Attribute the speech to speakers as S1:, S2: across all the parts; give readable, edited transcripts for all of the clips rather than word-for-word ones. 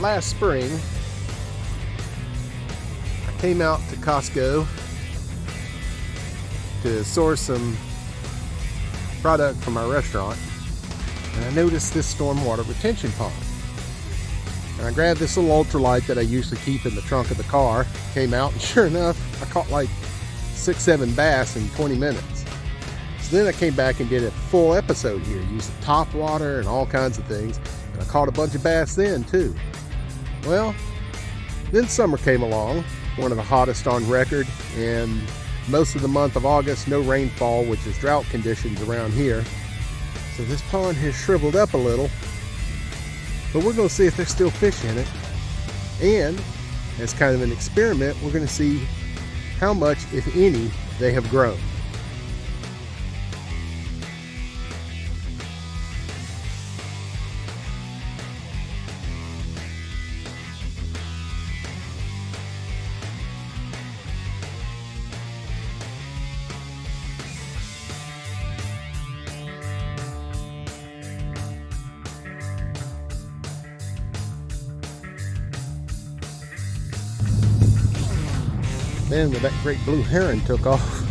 S1: last spring, I came out to Costco to source some product from our restaurant, and I noticed this stormwater retention pond. And I grabbed this little ultralight that I usually keep in the trunk of the car, came out, and sure enough, I caught like 6-7 bass in 20 minutes. So then I came back and did a full episode here, used the top water and all kinds of things, and I caught a bunch of bass then too. Well, then summer came along, one of the hottest on record, and most of the month of August, no rainfall, which is drought conditions around here. So this pond has shriveled up a little, but we're going to see if there's still fish in it. And as kind of an experiment, we're going to see how much, if any, they have grown. Then when that great blue heron took off,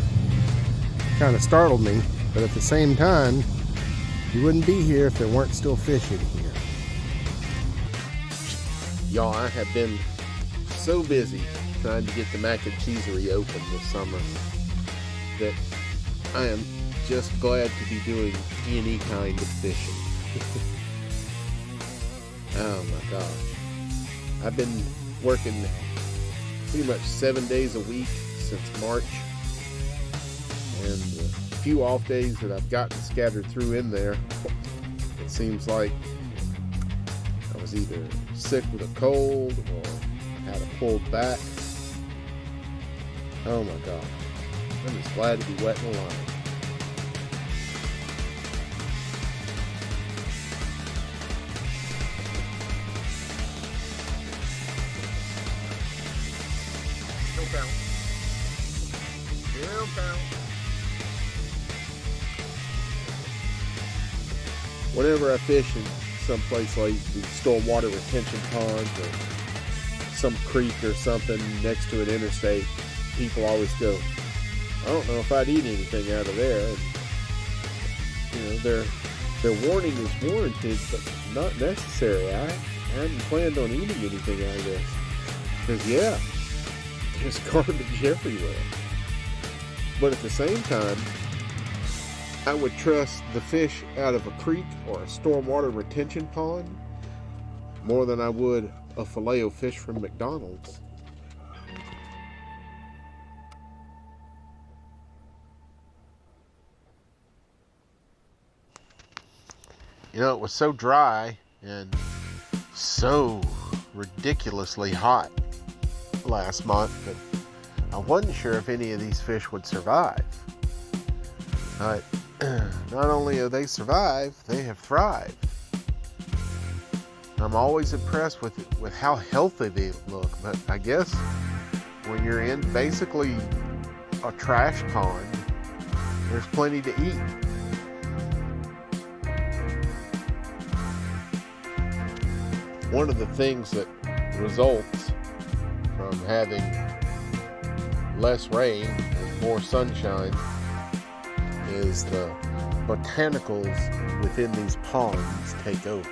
S1: kind of startled me, but at the same time, you wouldn't be here if there weren't still fish in here. Y'all, I have been so busy trying to get the mac and cheesery open this summer that I am just glad to be doing any kind of fishing. Oh my gosh. I've been working pretty much 7 days a week since March, and a few off days that I've gotten scattered through in there, it seems like I was either sick with a cold or had a pulled back. Oh my God, I'm just glad to be wetting the line. Whenever I fish in some place like the stormwater retention pond or some creek or something next to an interstate, people always go, I don't know if I'd eat anything out of there. And, you know, their warning is warranted, but not necessary. I hadn't planned on eating anything out of this. Because yeah, there's garbage everywhere. But at the same time, I would trust the fish out of a creek or a stormwater retention pond more than I would a Filet-O-Fish from McDonald's. You know, it was so dry and so ridiculously hot last month that I wasn't sure if any of these fish would survive. But not only have they survived, they have thrived. I'm always impressed with how healthy they look, but I guess when you're in basically a trash pond, there's plenty to eat. One of the things that results from having less rain and more sunshine is the botanicals within these ponds take over.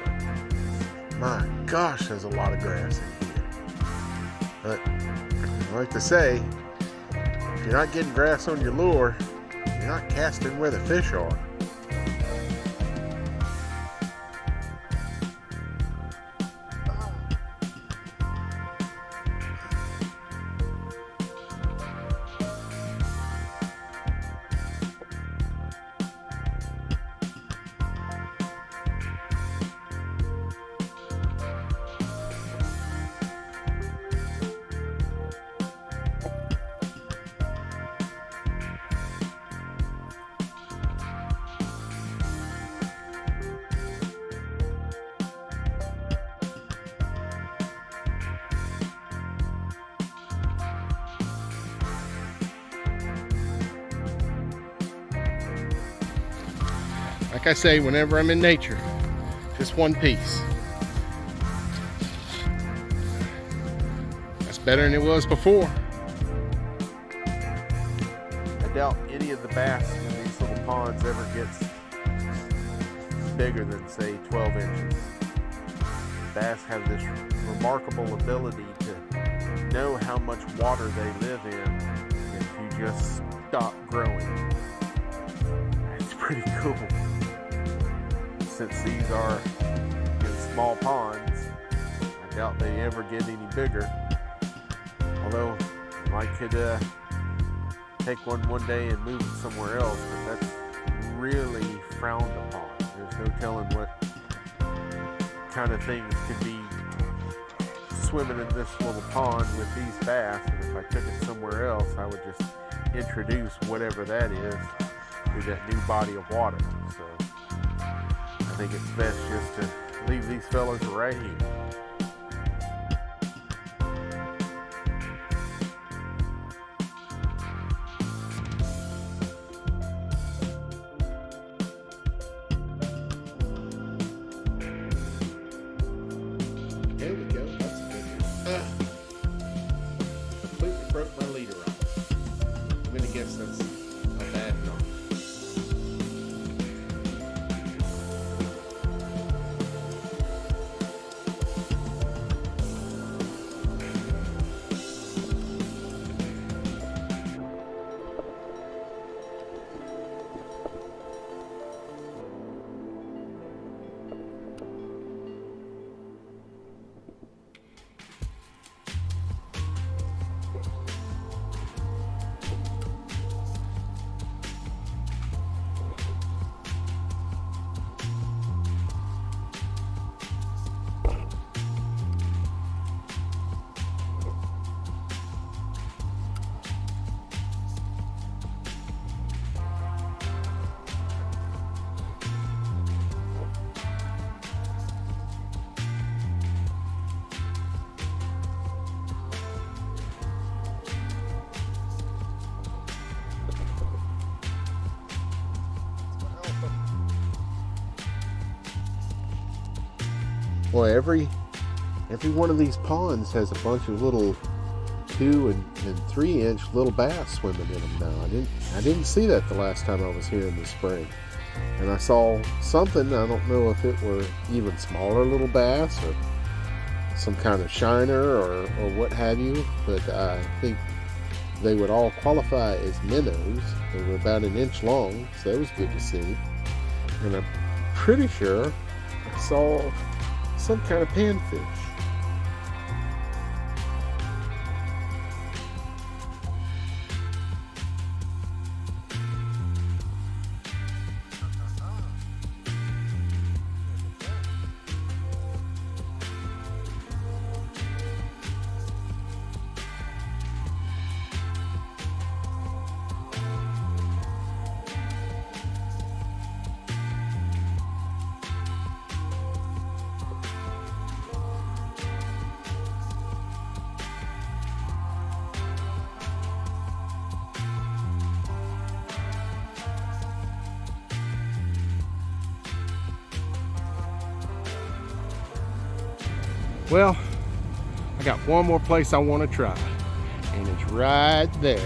S1: My gosh, there's a lot of grass in here. But I like to say, if you're not getting grass on your lure, you're not casting where the fish are. Like I say, whenever I'm in nature, just one piece. better than it was before.
S2: I doubt any of the bass in these little ponds ever gets bigger than, say, 12 inches. Bass have this remarkable ability to know how much water they live in if you just stop growing. It's pretty cool. Since these are in small ponds, I doubt they ever get any bigger. Although I could take one day and move it somewhere else, but that's really frowned upon. There's no telling what kind of things could be swimming in this little pond with these bass, and if I took it somewhere else, I would just introduce whatever that is to that new body of water. So I think it's best just to leave these fellas right here.
S1: There we go. That's good. Completely broke my leader off. I'm gonna guess that's a bad knot. Well, every one of these ponds has a bunch of little 2 and 3 inch little bass swimming in them now. I didn't see that the last time I was here in the spring, and I saw something. I don't know if it were even smaller little bass or some kind of shiner or what have you, but I think they would all qualify as minnows. They were about 1 inch long, so that was good to see. And I'm pretty sure I saw some kind of panfish. Well, I got one more place I want to try, and it's right there.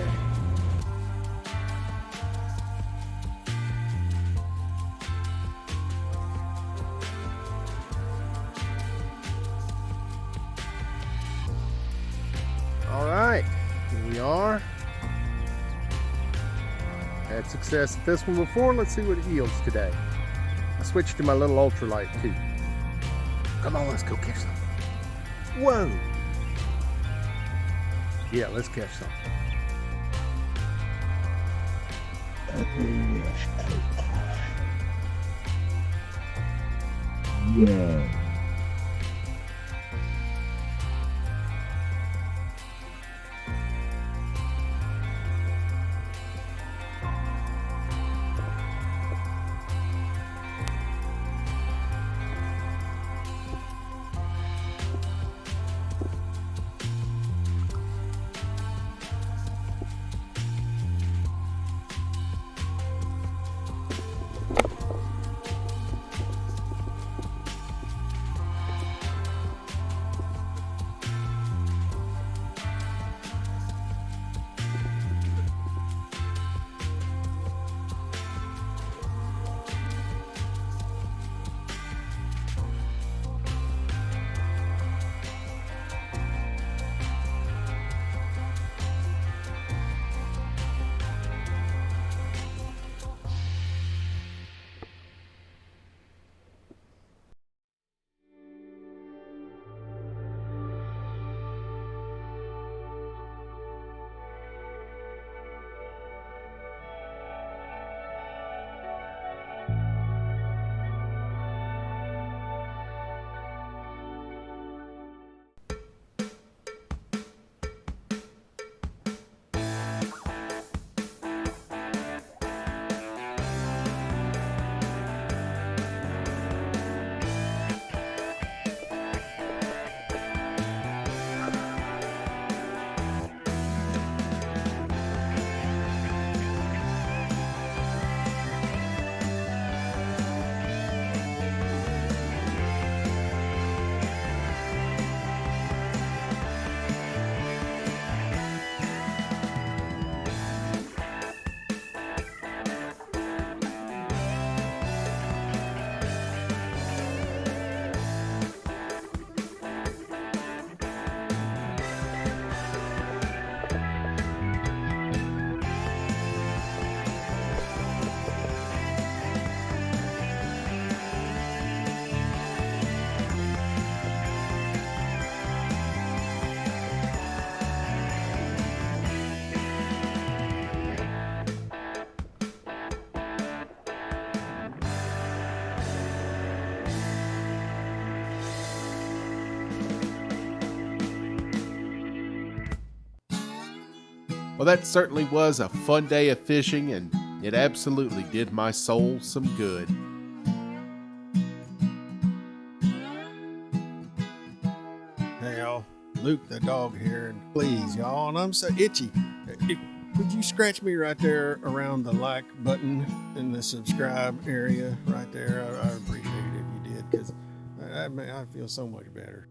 S1: All right, here we are. Had success at this one before. Let's see what it yields today. I switched to my little ultralight too. Come on, let's go catch something. Whoa! Yeah, let's catch something.
S3: Yeah.
S2: Well, that certainly was a fun day of fishing, and it absolutely did my soul some good.
S3: Hey y'all, Luke the dog here, and please y'all, and I'm so itchy. Would you scratch me right there around the like button in the subscribe area right there? I appreciate it if you did, because I feel so much better.